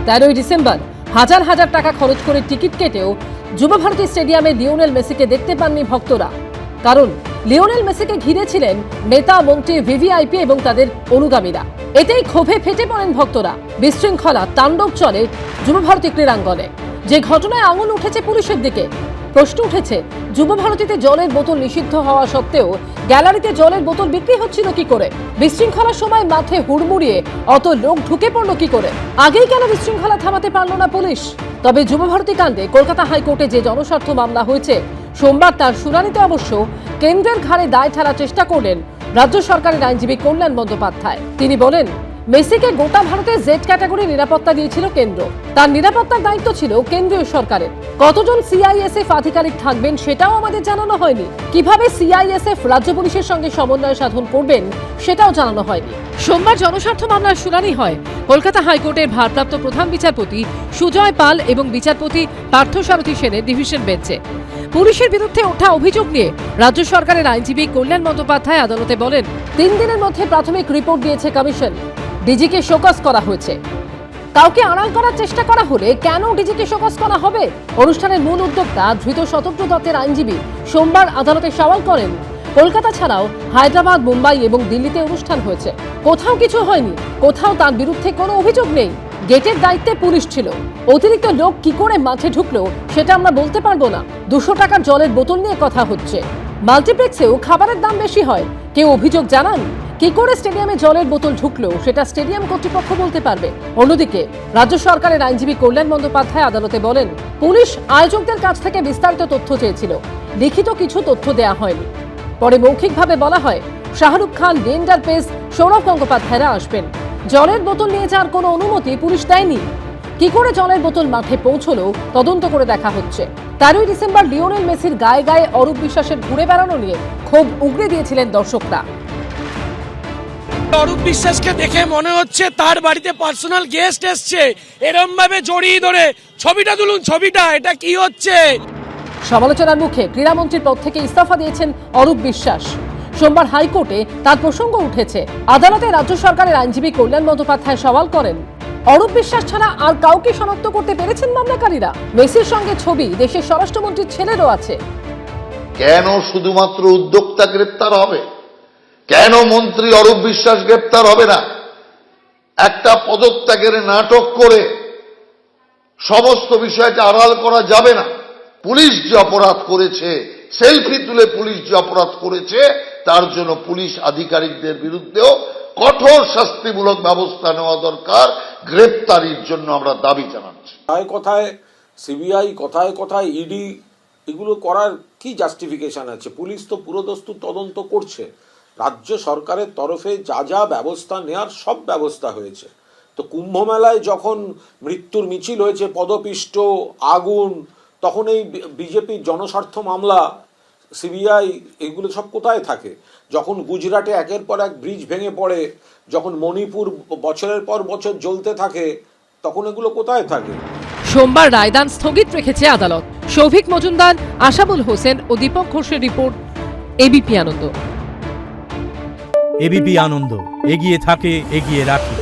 13ই December হাজার হাজার টাকা খরচ করে টিকিট কেটেও যুবভারতী স্টেডিয়ামে লিওনেল মেসিকে দেখতে পাননি ভক্তরা। কারণ লিওনেল মেসিকে ঘিরে ছিলেন নেতা, মন্ত্রী, ভিভিআইপি এবং তাদের অনুগামীরা। এতেই ক্ষোভে ফেটে পড়েন ভক্তরা। বিশৃঙ্খলা তাণ্ডব চলে যুবভারতী ক্রীড়াঙ্গনে। যে ঘটনায় আঙুল উঠেছে পুলিশের দিকে। প্রশ্ন উঠেছে, যুবভারতীতে জলের বোতল নিষিদ্ধ হওয়া সত্ত্বেও গ্যালারিতে জলের বোতল বিক্রি হচ্ছিল কি করে? বিশৃঙ্খলার সময় মাঠে হুড়মুড়িয়ে অত লোক ঢুকে পড়লো কি করে? আগেই কেন বিশৃঙ্খলা থামাতে পারলো না পুলিশ? তবে যুবভারতী কাণ্ডে কলকাতা হাইকোর্টে যে জনস্বার্থ মামলা হয়েছে, সোমবার তার শুনানিতে অবশ্য কেন্দ্রের ঘাড়ে দায় ঠেলার চেষ্টা করলেন রাজ্য সরকারের আইনজীবী কল্যাণ বন্দ্যোপাধ্যায়। তিনি বলেন, মেসিকে গোটা ভারতে জেড ক্যাটাগরি নিরাপত্তা দিয়েছিল কেন্দ্র। তার নিরাপত্তার দায়িত্ব ছিল কেন্দ্রীয় সরকারের। কতজন সিআইএসএফ আধিকারিক থাকবেন সেটাও আমাদের জানানো হয়নি। কিভাবে সিআইএসএফ রাজ্য পুলিশের সঙ্গে সমন্বয় সাধন করবেন সেটাও জানানো হয়নি। সোমবার জনস্বার্থ মামলার শুনানি হয় কলকাতা হাইকোর্টের ভারপ্রাপ্ত প্রধান বিচারপতি সুজয় পাল এবং বিচারপতি পার্থসারথী সেনের ডিভিশন বেঞ্চে। পুলিশের বিরুদ্ধে ওঠা অভিযোগ নিয়ে রাজ্য সরকারের আইনজীবী কল্যাণ বন্দ্যোপাধ্যায় আদালতে বলেন, 3 দিনের মধ্যে প্রাথমিক রিপোর্ট দিয়েছে কমিশন। ডিজিকে শোকজ করা হয়েছে। কাউকে আড়াল করার চেষ্টা করা হলে কেন ডিজিকে শোকজ করা হবে? অনুষ্ঠানের মূল উদ্যোক্তা ধৃত স্বতন্ত্র দত্তের আইনজীবী সোমবার আদালতে সওয়াল করেন, কলকাতা ছাড়াও হায়দ্রাবাদ, মুম্বাই এবং দিল্লিতে অনুষ্ঠান হয়েছে, কোথাও কিছু হয়নি, কোথাও তার বিরুদ্ধে কোনো অভিযোগ নেই। গেটের দায়িত্বে পুলিশ ছিল। অতিরিক্ত লোক কি করে মাঠে ঢুকলো সেটা আমরা বলতে পারবো না। 200 টাকার জলের বোতল নিয়ে কথা হচ্ছে। মাল্টিপ্লেক্সেও খাবারের দাম বেশি হয়। কেউ অভিযোগ জানান? কি করে স্টেডিয়ামে জলের বোতল ঢুকলো সেটা স্টেডিয়াম কর্তৃপক্ষ বলতে পারবে। অন্যদিকে রাজ্য সরকারের আইনজীবী কল্যাণ বন্দ্যোপাধ্যায় আদালতে বলেন, পুলিশ আয়োজকদের কাছ থেকে বিস্তারিত তথ্য চেয়েছিল, লিখিত কিছু তথ্য দেয়া হয়নি। পরে মৌখিকভাবে বলা হয় শাহরুখ খান, লিয়েন্ডার পেস, সৌরভ গঙ্গোপাধ্যায়রা আসবেন। জলের বোতল নিয়ে যাওয়ার কোনো অনুমতি পুলিশ দেয়নি। কি করে জলের বোতল মাঠে পৌঁছলো তদন্ত করে দেখা হচ্ছে। 13ই ডিসেম্বর লিওনেল মেসির গায়ে গায়ে অরূপ বিশ্বাসের ঘুরে বেড়ানো নিয়ে ক্ষোভ উগরে দিয়েছিলেন দর্শকরা। অরূপ বিশ্বাসকে দেখে মনে হচ্ছে তার বাড়িতে পার্সোনাল গেস্ট এসছে, এরম ভাবে জড়িয়ে ধরে ছবিটা তুলুন, ছবিটা, এটা কি হচ্ছে? সমালোচনার মুখে ক্রীড়ামন্ত্রীর পদ থেকে ইস্তফা দিয়েছেন অরূপ বিশ্বাস। সোমবার হাইকোর্টে তার প্রসঙ্গ উঠেছে। আদালতে রাজ্য সরকারের আইনজীবী কল্যাণ বন্দ্যোপাধ্যায় সওয়াল করেন, অরূপ বিশ্বাস ছাড়া আর কাউকে শনাক্ত করতে পেরেছেন মামলাকারীরা? মেসির সঙ্গে ছবি দেশের স্বরাষ্ট্রমন্ত্রীর ছেলেরও আছে। কেন শুধুমাত্র উদ্যোক্তা গ্রেপ্তার হবে? কেন মন্ত্রী অরূপ বিশ্বাস গ্রেপ্তার হবে না? একটা পদত্যাগের নাটক করে সমস্ত বিষয়টা আড়াল করা যাবে না। পুলিশ যে অপরাধ করেছে, সেলফি তুলে পুলিশ যে অপরাধ করেছে, তার জন্য পুলিশ আধিকারিকদের বিরুদ্ধেও কঠোর শাস্তিমূলক ব্যবস্থা নেওয়া দরকার। গ্রেপ্তারির জন্য আমরা দাবি জানাচ্ছি। কথায় কথায় সিবিআই, কথায় কথায় ইডি, এগুলো করার কি জাস্টিফিকেশন আছে? পুলিশ তো পুরোদস্তুর তদন্ত করছে। রাজ্য সরকারের তরফে যা যা ব্যবস্থা নেওয়ার সব ব্যবস্থা হয়েছে। তো কুম্ভ মেলায় যখন মৃত্যুর মিছিল হয়েছে, পদপিষ্ট, আগুন, তখন এই বিজেপির জনস্বার্থ মামলা, সিবিআই, এগুলো সব কোথায় থাকে? যখন গুজরাটে একের পর এক ব্রিজ ভেঙে পড়ে, যখন মণিপুর বছরের পর বছর জ্বলতে থাকে, তখন এগুলো কোথায় থাকে? সোমবার রায়দান স্থগিত রেখেছে আদালত। সৌভিক মজুমদার, আশাবুল হোসেন ও দীপক ঘোষের রিপোর্ট, এবিপি আনন্দ। এবিপি আনন্দ, এগিয়ে থাকে, এগিয়ে রাখে।